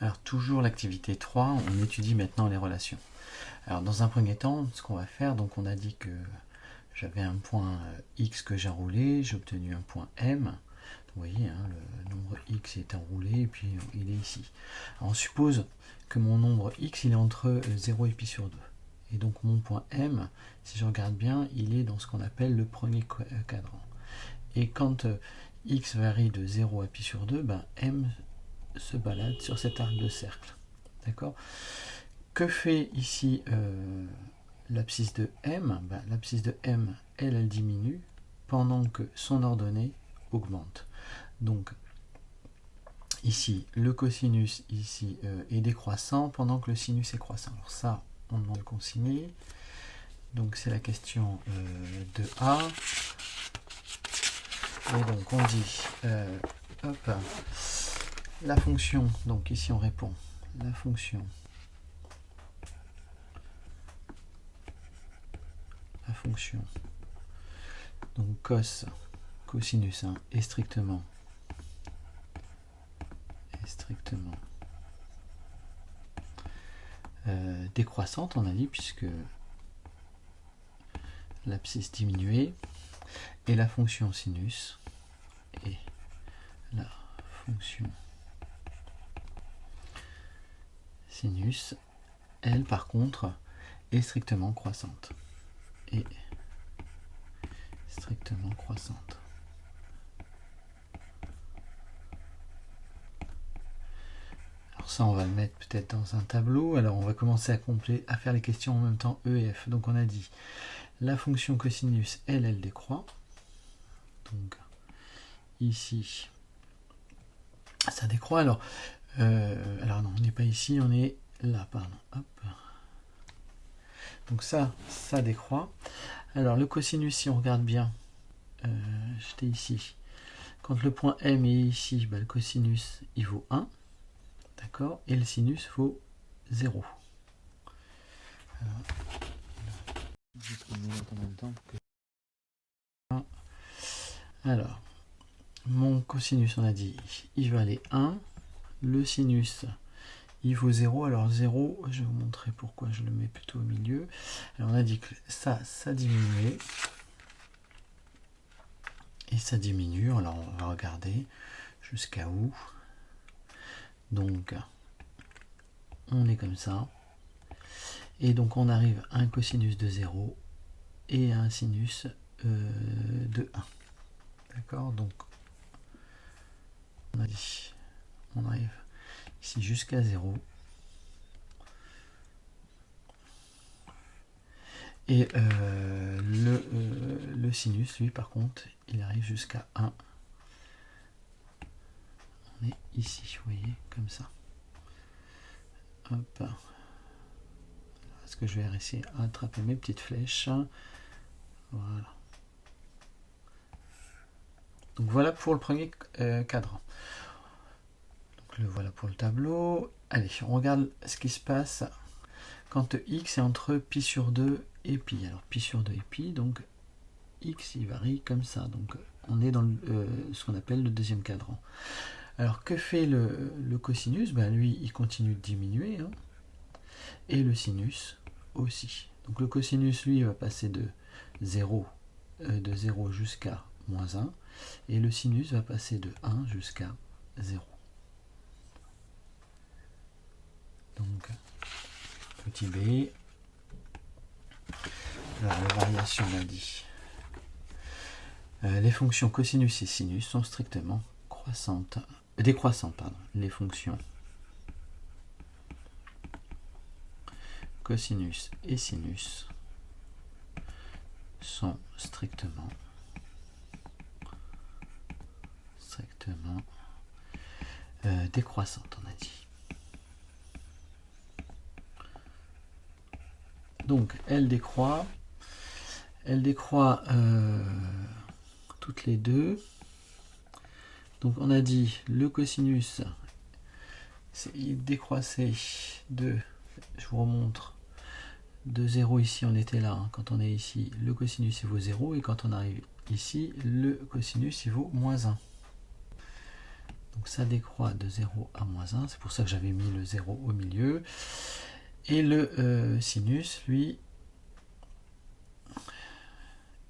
Alors toujours l'activité 3, on étudie maintenant les relations. Alors dans un premier temps, ce qu'on va faire, donc on a dit que j'avais un point x que j'ai enroulé, j'ai obtenu un point m. Vous voyez, hein, le nombre x est enroulé et puis il est ici. Alors on suppose que mon nombre x il est entre 0 et pi sur 2. Et donc mon point m, si je regarde bien, il est dans ce qu'on appelle le premier cadran. Et quand x varie de 0 à pi sur 2, ben m se balade sur cet arc de cercle. D'accord? Que fait ici l'abscisse de m? Ben, l'abscisse de m, elle diminue pendant que son ordonnée augmente. Donc ici, le cosinus ici est décroissant pendant que le sinus est croissant. Alors ça, on demande de le consigner. Donc c'est la question de A. Et donc on dit, hop, la fonction, donc ici on répond, la fonction donc cosinus hein, est strictement décroissante, on a dit, puisque l'abscisse diminuée, et la fonction sinus et la fonction sinus, elle par contre est strictement croissante. Alors ça, on va le mettre peut-être dans un tableau. Alors on va commencer à faire les questions en même temps E et F. Donc on a dit la fonction cosinus, elle décroît. Donc ici, ça décroît. Alors non, on n'est pas ici, on est là, pardon. Hop. Donc ça décroît. Alors le cosinus, si on regarde bien, j'étais ici. Quand le point M est ici, bah, le cosinus, il vaut 1. D'accord? Et le sinus vaut 0. Alors, je vais prendre mes notes en même temps. Alors, mon cosinus, on a dit, il valait 1. Le sinus, il vaut 0. Alors 0, je vais vous montrer pourquoi je le mets plutôt au milieu. Alors on a dit que ça diminuait. Et ça diminue. Alors on va regarder jusqu'à où. Donc, on est comme ça. Et donc on arrive à un cosinus de 0 et à un sinus de 1. D'accord? Donc, on a dit, on arrive ici jusqu'à 0. Et le sinus, lui, par contre, il arrive jusqu'à 1. On est ici, vous voyez, comme ça. Hop. Est-ce que je vais essayer d'attraper mes petites flèches? Voilà. Donc voilà pour le premier cadran. Donc le voilà pour le tableau. Allez, on regarde ce qui se passe quand x est entre pi sur 2 et pi. Alors pi sur 2 et pi, donc x il varie comme ça. Donc on est dans ce qu'on appelle le deuxième cadran. Alors que fait le cosinus? Ben, lui il continue de diminuer, hein, et le sinus aussi. Donc le cosinus lui va passer de 0 jusqu'à moins 1, et le sinus va passer de 1 jusqu'à 0. Donc petit b, alors la variation on a dit, les fonctions cosinus et sinus sont strictement décroissantes. Les fonctions cosinus et sinus sont strictement décroissantes, on a dit. Donc elle décroît toutes les deux. Donc on a dit le cosinus, il décroissait de, je vous remontre, de 0 ici, on était là, hein, quand on est ici, le cosinus il vaut 0, et quand on arrive ici, le cosinus il vaut moins 1. Donc ça décroît de 0 à moins 1, c'est pour ça que j'avais mis le 0 au milieu. Et le sinus, lui,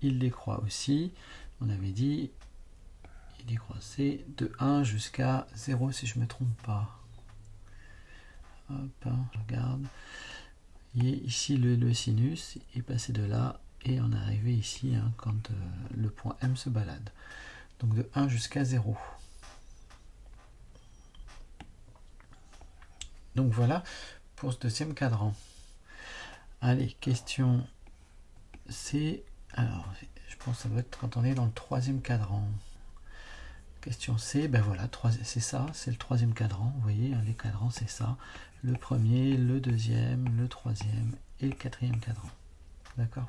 il décroît aussi. On avait dit, il décroissait de 1 jusqu'à 0 si je ne me trompe pas. Hop, je regarde. Et ici, le sinus est passé de là et on est arrivé ici quand le point M se balade. Donc de 1 jusqu'à 0. Donc voilà pour ce deuxième cadran. Allez, question C. Alors, je pense que ça doit être quand on est dans le troisième cadran. Question C, ben voilà, c'est ça, c'est le troisième cadran. Vous voyez, les cadrans, c'est ça. Le premier, le deuxième, le troisième et le quatrième cadran. D'accord.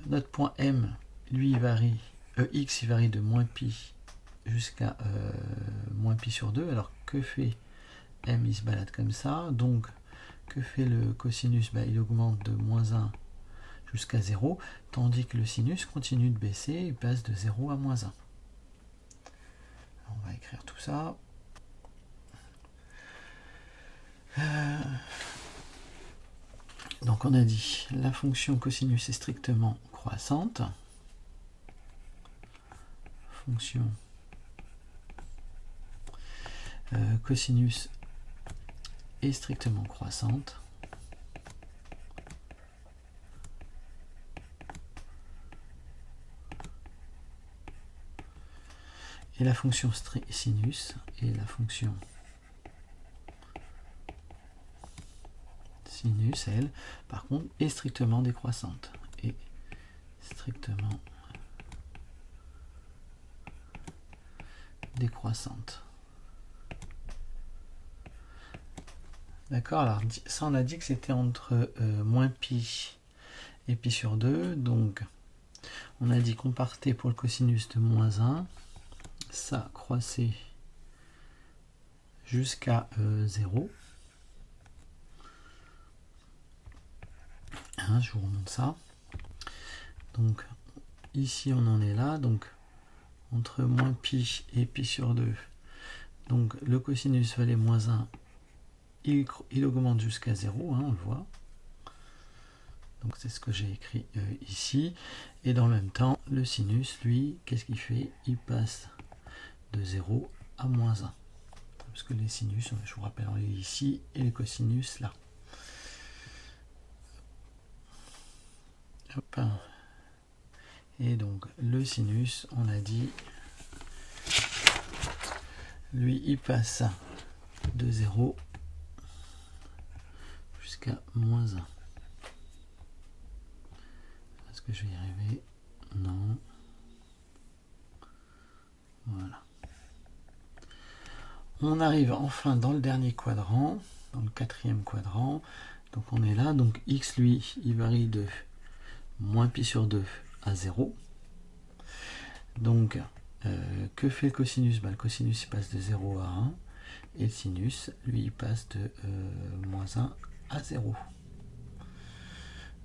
Notre point M, lui, il varie, X, il varie de moins pi jusqu'à moins pi sur 2. Alors, que fait M, il se balade comme ça. Donc, que fait le cosinus? Ben, il augmente de moins 1 jusqu'à 0, tandis que le sinus continue de baisser, il passe de 0 à moins 1. On va écrire tout ça. Donc on a dit, la fonction cosinus est strictement croissante. Fonction cosinus est strictement croissante. Et la fonction sinus et la fonction sinus, elle, par contre, est strictement décroissante. Et strictement décroissante. D'accord, alors ça on a dit que c'était entre moins pi et pi sur 2. Donc on a dit qu'on partait pour le cosinus de moins 1. Ça croissait jusqu'à 0. Je vous remonte ça. Donc ici on en est là, donc entre moins pi et pi sur 2. Donc le cosinus valait moins 1, il augmente jusqu'à 0, on le voit. Donc c'est ce que j'ai écrit ici. Et dans le même temps, le sinus, lui, qu'est-ce qu'il fait? Il passe de 0 à moins 1. Parce que les sinus, je vous rappelle, on est ici, et les cosinus là. Hop. Et donc le sinus, on a dit, lui, il passe de 0 jusqu'à moins 1. Est-ce que je vais y arriver? Non. Voilà. On arrive enfin dans le dernier quadrant, dans le quatrième quadrant. Donc on est là, donc x, lui, il varie de moins pi sur 2 à 0. Donc, que fait le cosinus? Le cosinus, il passe de 0 à 1. Et le sinus, lui, il passe de moins 1 à 0.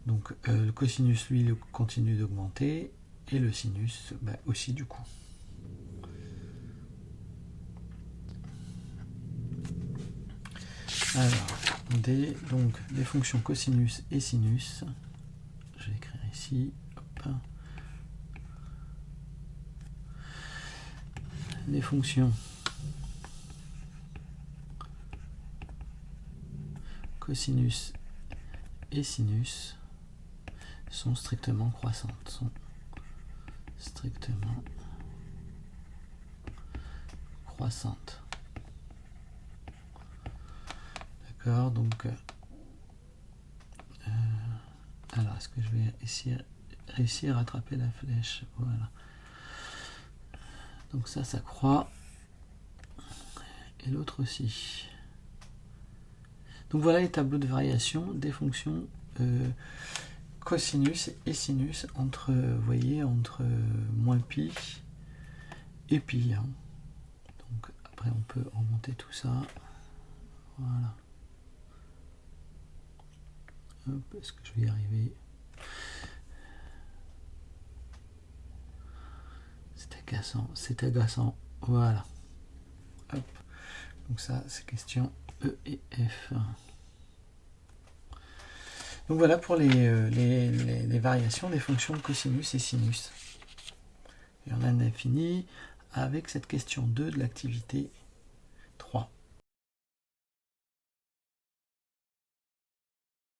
Donc, le cosinus, lui, il continue d'augmenter. Et le sinus, aussi, du coup. Alors, donc, les fonctions cosinus et sinus. Je vais écrire ici. Hop. Les fonctions cosinus et sinus sont strictement croissantes. D'accord, donc alors est-ce que je vais réussir à rattraper la flèche? Voilà. Donc ça croît. Et l'autre aussi. Donc voilà les tableaux de variation des fonctions cosinus et sinus entre, vous voyez, entre moins pi et pi. Donc après on peut remonter tout ça. Voilà. Hop, est-ce que je vais y arriver? C'est agaçant. Voilà. Hop. Donc ça, c'est question E et F. Donc voilà pour les variations des fonctions cosinus et sinus. Et on en a fini avec cette question 2 de l'activité